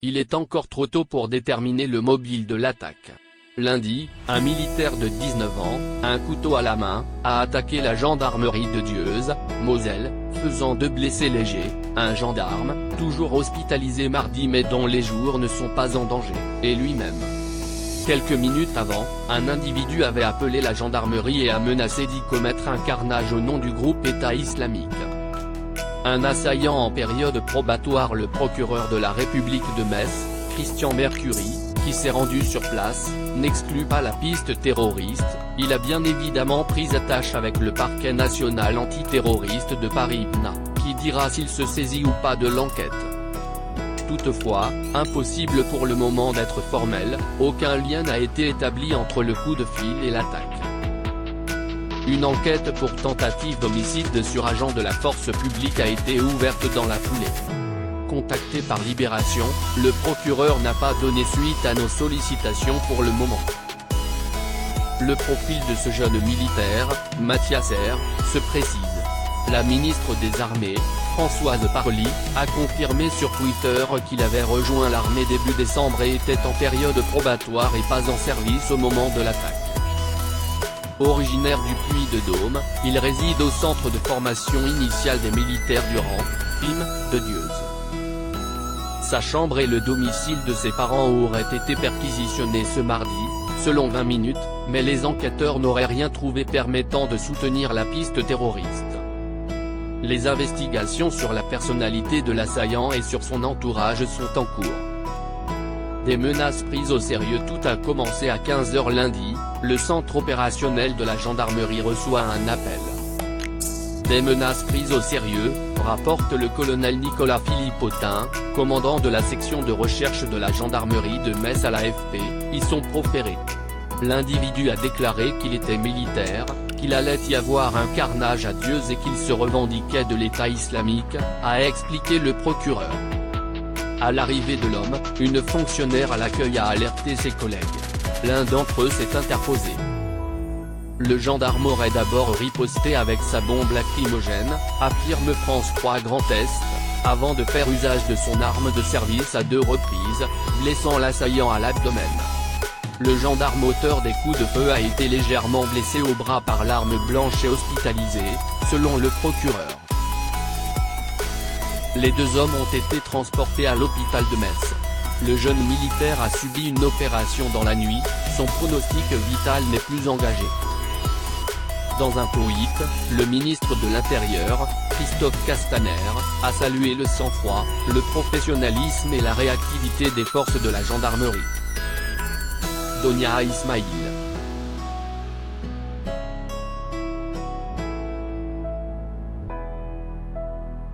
il est encore trop tôt pour déterminer le mobile de l'attaque. Lundi, un militaire de 19 ans, un couteau à la main, a attaqué la gendarmerie de Dieuze, Moselle, faisant 2 blessés légers, un gendarme, toujours hospitalisé mardi mais dont les jours ne sont pas en danger, et lui-même. Quelques minutes avant, un individu avait appelé la gendarmerie et a menacé d'y commettre un carnage au nom du groupe État islamique. Un assaillant en période probatoire. Le procureur de la République de Metz, Christian Mercury, qui s'est rendu sur place, n'exclut pas la piste terroriste. Il a bien évidemment pris attache avec le parquet national antiterroriste de Paris-PNA, qui dira s'il se saisit ou pas de l'enquête. Toutefois, impossible pour le moment d'être formel, aucun lien n'a été établi entre le coup de fil et l'attaque. Une enquête pour tentative d'homicide sur agent de la force publique a été ouverte dans la foulée. Contacté par Libération, le procureur n'a pas donné suite à nos sollicitations pour le moment. Le profil de ce jeune militaire, Mathias R., se précise. La ministre des Armées, Françoise Parly, a confirmé sur Twitter qu'il avait rejoint l'armée début décembre et était en période probatoire et pas en service au moment de l'attaque. Originaire du Puy-de-Dôme, il réside au centre de formation initiale des militaires du rang, FIM, de Dieuze. Sa chambre et le domicile de ses parents auraient été perquisitionnés ce mardi, selon 20 minutes, mais les enquêteurs n'auraient rien trouvé permettant de soutenir la piste terroriste. Les investigations sur la personnalité de l'assaillant et sur son entourage sont en cours. Des menaces prises au sérieux. Tout a commencé à 15 h lundi, le centre opérationnel de la gendarmerie reçoit un appel. Des menaces prises au sérieux, rapporte le colonel Nicolas Philippotin, commandant de la section de recherche de la gendarmerie de Metz à l'AFP, y sont proférées. L'individu a déclaré qu'il était militaire, qu'il allait y avoir un carnage à Dieuze et qu'il se revendiquait de l'État islamique, a expliqué le procureur. À l'arrivée de l'homme, une fonctionnaire à l'accueil a alerté ses collègues. L'un d'entre eux s'est interposé. Le gendarme aurait d'abord riposté avec sa bombe lacrymogène, affirme France 3 Grand Est, avant de faire usage de son arme de service à 2 reprises, blessant l'assaillant à l'abdomen. Le gendarme auteur des coups de feu a été légèrement blessé au bras par l'arme blanche et hospitalisé, selon le procureur. Les 2 hommes ont été transportés à l'hôpital de Metz. Le jeune militaire a subi une opération dans la nuit, son pronostic vital n'est plus engagé. Dans un tweet, le ministre de l'Intérieur, Christophe Castaner, a salué le sang-froid, le professionnalisme et la réactivité des forces de la gendarmerie. Donia Ismail.